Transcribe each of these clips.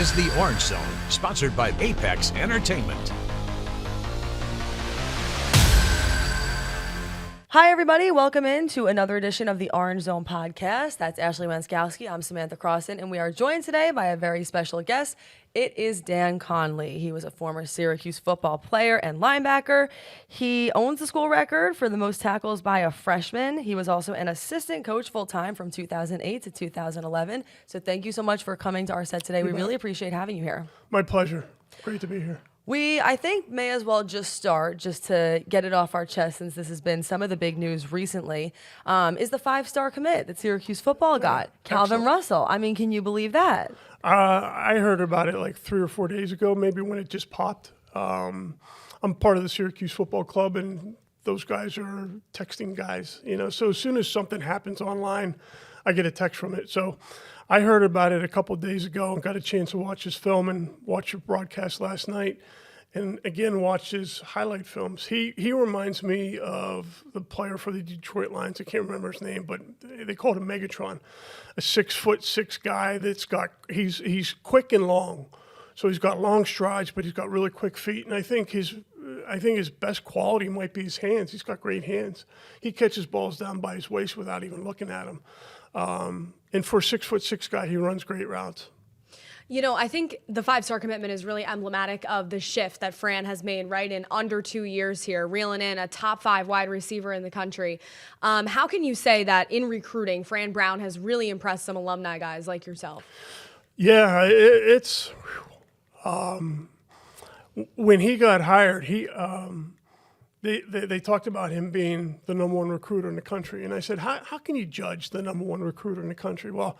is the Orange Zone, sponsored by Apex Entertainment. Hi, everybody. Welcome in to another edition of the Orange Zone podcast. That's Ashley Wenskoski. I'm Samantha Croston, and we are joined today by a very special guest. It is Dan Conley. He was a former Syracuse football player and linebacker. He owns the school record for the most tackles by a freshman. He was also an assistant coach full-time from 2008 to 2011. So thank you so much for coming to our set today. We really appreciate having you here. My pleasure. Great to be here. I think, may as well just start, just to get it off our chest, since this has been some of the big news recently, is the five-star commit that Syracuse football got, Calvin Russell. I mean, can you believe that? I heard about it like 3 or 4 days ago, maybe when it just popped. I'm part of the Syracuse Football Club, and those guys are texting guys, So as soon as something happens online, I get a text from it. So I heard about it a couple of days ago and got a chance to watch his film and watch your broadcast last night. And again, watch his highlight films. He reminds me of the player for the Detroit Lions. I can't remember his name, but they called him Megatron, a 6'6" guy he's quick and long, so he's got long strides, but he's got really quick feet. And I think his best quality might be his hands. He's got great hands. He catches balls down by his waist without even looking at them. And for a 6'6" guy, he runs great routes. I think the five-star commitment is really emblematic of the shift that Fran has made, right, in under 2 years here, reeling in a top 5 wide receiver in the country. How can you say that in recruiting, Fran Brown has really impressed some alumni guys like yourself? Yeah, it's when he got hired, they talked about him being the number 1 recruiter in the country. And I said, how can you judge the number 1 recruiter in the country? Well,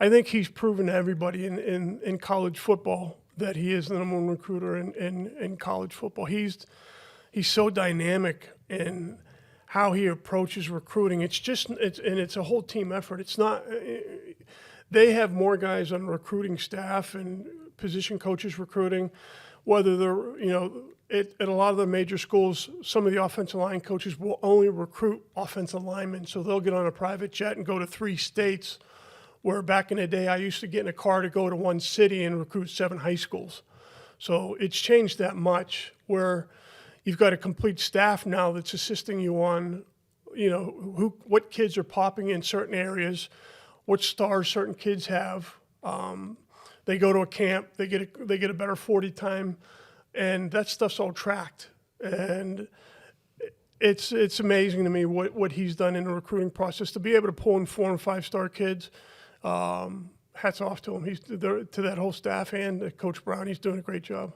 I think he's proven to everybody in college football that he is the number 1 recruiter in college football. He's so dynamic in how he approaches recruiting. It's a whole team effort. It's not they have more guys on the recruiting staff and position coaches recruiting, whether they're at a lot of the major schools, some of the offensive line coaches will only recruit offensive linemen, so they'll get on a private jet and go to 3 states. Where back in the day, I used to get in a car to go to one city and recruit 7 high schools. So it's changed that much where you've got a complete staff now that's assisting you on, what kids are popping in certain areas, what stars certain kids have. They go to a camp, they get a better 40 time, and that stuff's all tracked. And it's amazing to me what he's done in the recruiting process to be able to pull in 4- and 5-star kids. Hats off to him. To that whole staff and Coach Brown. He's doing a great job.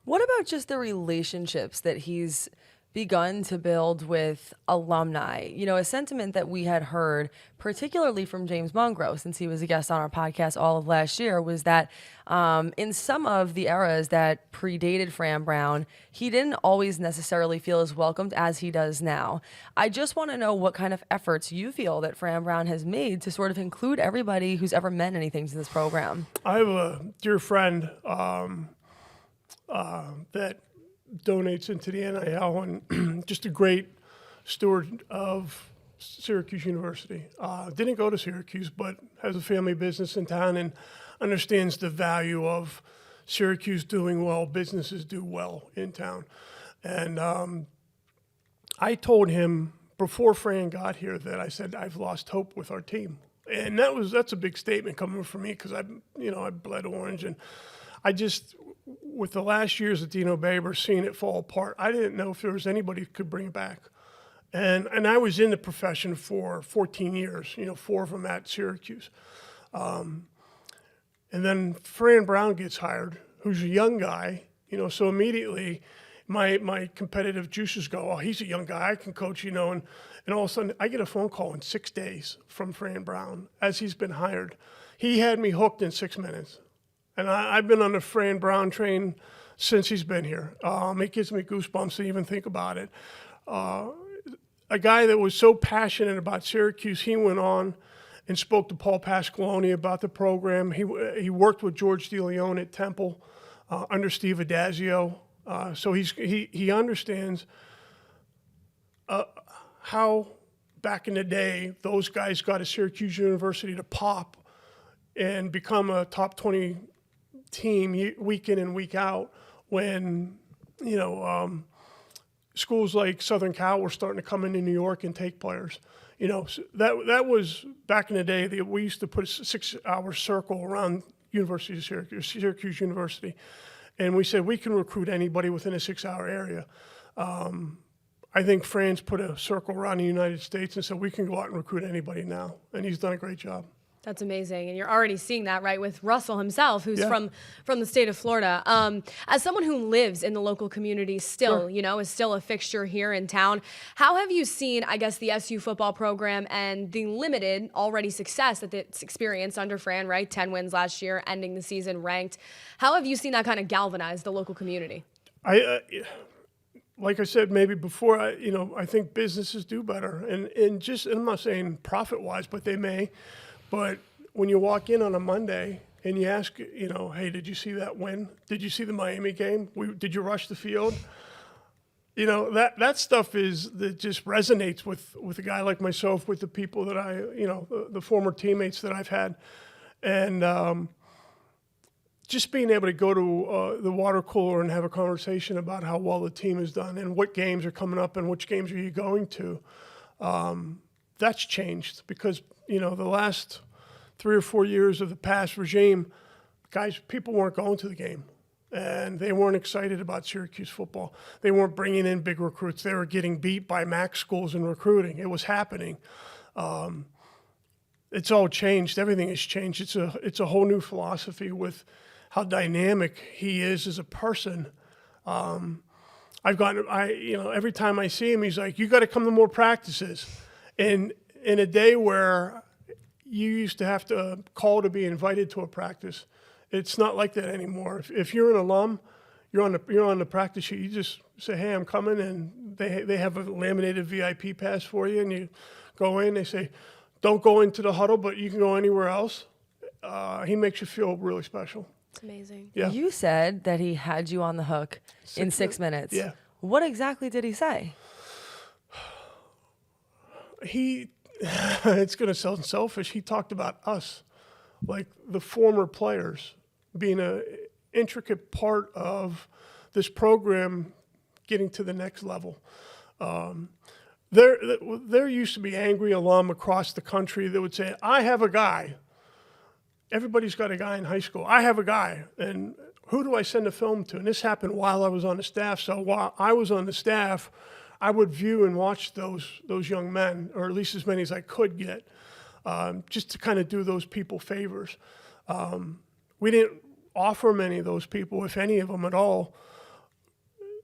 What about just the relationships that he's begun to build with alumni? A sentiment that we had heard, particularly from James Mungro, since he was a guest on our podcast all of last year, was that in some of the eras that predated Fran Brown, he didn't always necessarily feel as welcomed as he does now. I just want to know what kind of efforts you feel that Fran Brown has made to sort of include everybody who's ever meant anything to this program. I have a dear friend that donates into the NIL and just a great steward of Syracuse University. Didn't go to Syracuse, but has a family business in town and understands the value of Syracuse doing well, businesses do well in town. And I told him before Fran got here that I said, I've lost hope with our team. And that's a big statement coming from me because I bled orange. And with the last years at Dino Baber, seeing it fall apart, I didn't know if there was anybody who could bring it back. And I was in the profession for 14 years, 4 of them at Syracuse. And then Fran Brown gets hired, who's a young guy, so immediately my competitive juices go, oh, he's a young guy, I can coach, and all of a sudden I get a phone call in 6 days from Fran Brown as he's been hired. He had me hooked in 6 minutes. And I've been on the Fran Brown train since he's been here. It gives me goosebumps to even think about it. A guy that was so passionate about Syracuse, he went on and spoke to Paul Pasqualoni about the program. He worked with George DeLeon at Temple under Steve Adazio. So he understands how back in the day those guys got a Syracuse University to pop and become a top 20 team week in and week out when, schools like Southern Cal were starting to come into New York and take players. So that was back in the day. We used to put a 6-hour circle around University of Syracuse University, and we said we can recruit anybody within a 6-hour area. I think Fran's put a circle around the United States and said we can go out and recruit anybody now, and he's done a great job. That's amazing. And you're already seeing that, right, with Russell himself, who's Yeah. from the state of Florida. As someone who lives in the local community still, Sure. is still a fixture here in town, how have you seen, I guess, the SU football program and the limited already success that it's experienced under Fran, right? 10 wins last year, ending the season ranked. How have you seen that kind of galvanize the local community? Like I said, maybe before, I think businesses do better. And I'm not saying profit-wise, but they may. But when you walk in on a Monday and you ask, hey, did you see that win? Did you see the Miami game? Did you rush the field? That stuff that just resonates with a guy like myself, with the people that the former teammates that I've had. And just being able to go to the water cooler and have a conversation about how well the team has done and what games are coming up and which games are you going to, that's changed because, the last 3 or 4 years of the past regime, people weren't going to the game and they weren't excited about Syracuse football. They weren't bringing in big recruits. They were getting beat by MAC schools in recruiting. It was happening. It's all changed. Everything has changed. It's a whole new philosophy with how dynamic he is as a person. Every time I see him, he's like, you got to come to more practices. And in a day where you used to have to call to be invited to a practice, it's not like that anymore. If you're an alum, you're on the practice sheet. You just say, hey, I'm coming, and they have a laminated VIP pass for you, and you go in. They say, don't go into the huddle, but you can go anywhere else. He makes you feel really special. It's amazing. Yeah. You said that he had you on the hook in 6 minutes. Yeah. What exactly did he say? It's going to sound selfish. He talked about us, like the former players, being an intricate part of this program getting to the next level. There used to be angry alum across the country that would say, I have a guy. Everybody's got a guy in high school. I have a guy. And who do I send a film to? And this happened while I was on the staff. So while I was on the staff, I would view and watch those young men, or at least as many as I could get, just to kind of do those people favors. We didn't offer many of those people, if any of them at all.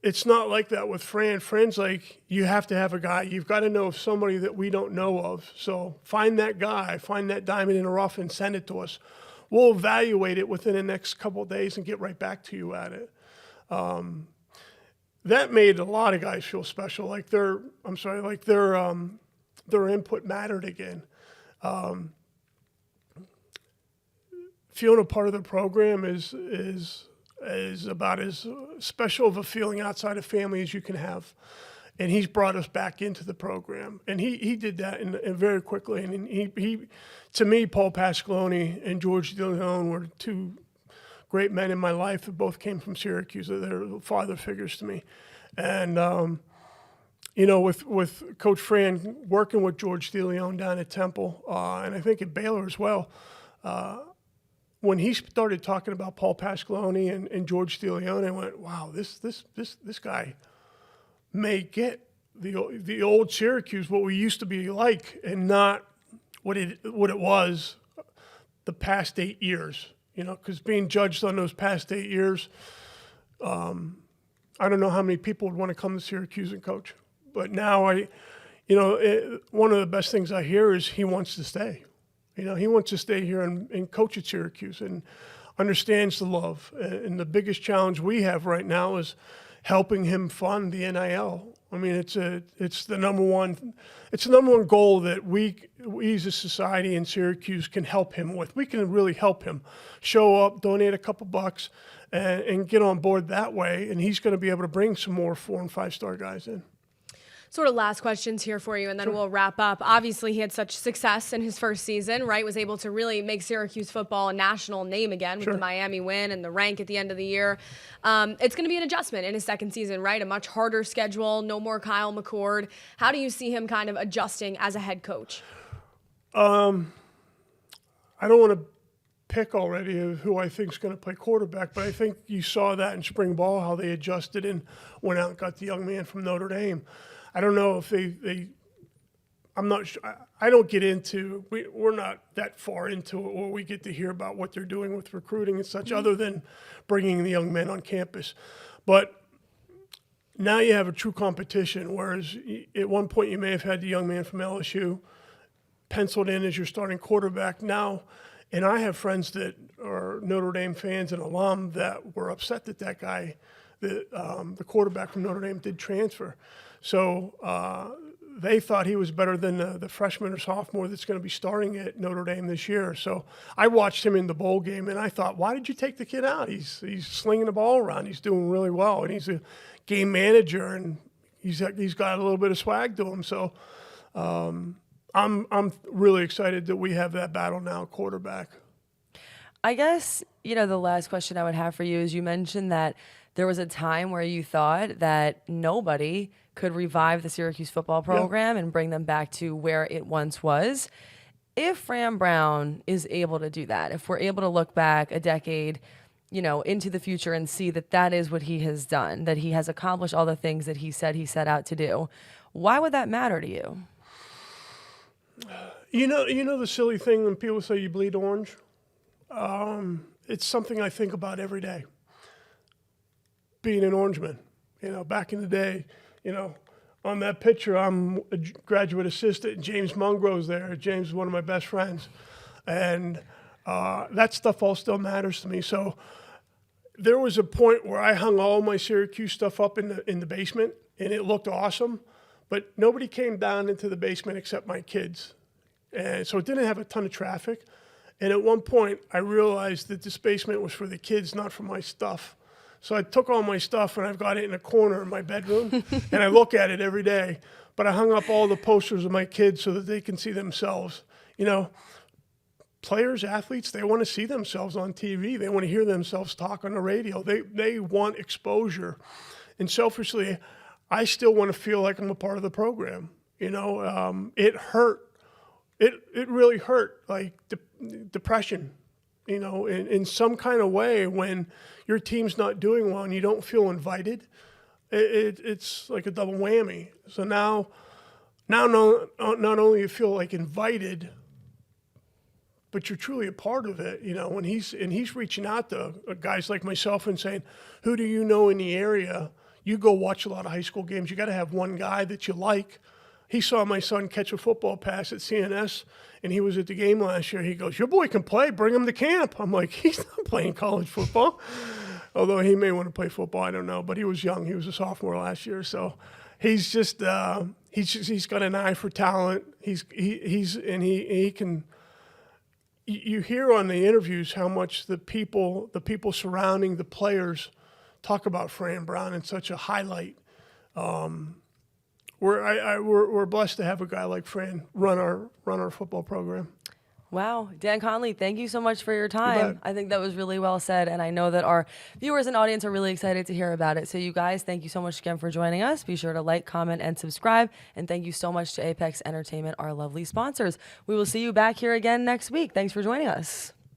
It's not like that with Fran. Fran's like, you have to have a guy. You've got to know of somebody that we don't know of. So find that guy, find that diamond in the rough and send it to us. We'll evaluate it within the next couple of days and get right back to you at it. That made a lot of guys feel special, like their input mattered again. Feeling a part of the program is about as special of a feeling outside of family as you can have. And he's brought us back into the program. And he did that and very quickly. And he, to me, Paul Pasqualoni and George DeLeon were two great men in my life that both came from Syracuse. They're father figures to me. And, with Coach Fran working with George DeLeon down at Temple, and I think at Baylor as well, when he started talking about Paul Pasqualoni and George DeLeon, I went, wow, this guy may get the old Syracuse, what we used to be like, and not what it was the past 8 years. Because being judged on those past 8 years, I don't know how many people would want to come to Syracuse and coach. But now one of the best things I hear is he wants to stay. He wants to stay here and coach at Syracuse and understands the love. And the biggest challenge we have right now is helping him fund the NIL. I mean, it's the number one goal that we as a society in Syracuse can help him with. We can really help him show up, donate a couple bucks, and get on board that way. And he's going to be able to bring some more 4- and 5-star guys in. Sort of last questions here for you, and then we'll wrap up. Obviously, he had such success in his first season, right? Was able to really make Syracuse football a national name again with the Miami win and the rank at the end of the year. It's going to be an adjustment in his second season, right? A much harder schedule, no more Kyle McCord. How do you see him kind of adjusting as a head coach? I don't want to pick already of who I think is going to play quarterback, but I think you saw that in spring ball, how they adjusted and went out and got the young man from Notre Dame. I don't know if I'm not sure. I don't get into, we're not that far into it where we get to hear about what they're doing with recruiting and such, other than bringing the young men on campus. But now you have a true competition, whereas at one point you may have had the young man from LSU penciled in as your starting quarterback now. And I have friends that are Notre Dame fans and alum that were upset that that guy, the quarterback from Notre Dame, did transfer. So they thought he was better than the freshman or sophomore that's going to be starting at Notre Dame this year. So I watched him in the bowl game, and I thought, why did you take the kid out? He's slinging the ball around. He's doing really well, and he's a game manager, and he's got a little bit of swag to him. So I'm really excited that we have that battle now, quarterback. I guess, the last question I would have for you is, you mentioned that there was a time where you thought that nobody could revive the Syracuse football program and bring them back to where it once was. If Fran Brown is able to do that, if we're able to look back a decade, into the future and see that that is what he has done, that he has accomplished all the things that he said he set out to do, why would that matter to you? You know the silly thing when people say you bleed orange? It's something I think about every day. Being an Orangeman, back in the day, on that picture, I'm a graduate assistant, and James Mungro's there. James is one of my best friends. And that stuff all still matters to me. So there was a point where I hung all my Syracuse stuff up in the basement, and it looked awesome. But nobody came down into the basement except my kids. And so it didn't have a ton of traffic. And at one point, I realized that this basement was for the kids, not for my stuff. So I took all my stuff, and I've got it in a corner in my bedroom, and I look at it every day. But I hung up all the posters of my kids so that they can see themselves. Players, athletes, they want to see themselves on TV. They want to hear themselves talk on the radio. They want exposure. And selfishly, I still want to feel like I'm a part of the program. It hurt. It really hurt, like depression, in some kind of way when your team's not doing well and you don't feel invited. It's like a double whammy. So now not only you feel like invited, but you're truly a part of it. When he's reaching out to guys like myself and saying, who do you know in the area? You go watch a lot of high school games. You got to have one guy that you like. He saw my son catch a football pass at CNS, and he was at the game last year. He goes, your boy can play. Bring him to camp. I'm like, he's not playing college football. Although he may want to play football, I don't know. But he was young. He was a sophomore last year. So he's just he's got an eye for talent. He can. You hear on the interviews how much the people surrounding the players talk about Fran Brown in such a highlight. We're blessed to have a guy like Fran run our football program. Wow. Dan Conley, thank you so much for your time. I think that was really well said, and I know that our viewers and audience are really excited to hear about it. So you guys, thank you so much again for joining us. Be sure to like, comment, and subscribe. And thank you so much to Apex Entertainment, our lovely sponsors. We will see you back here again next week. Thanks for joining us.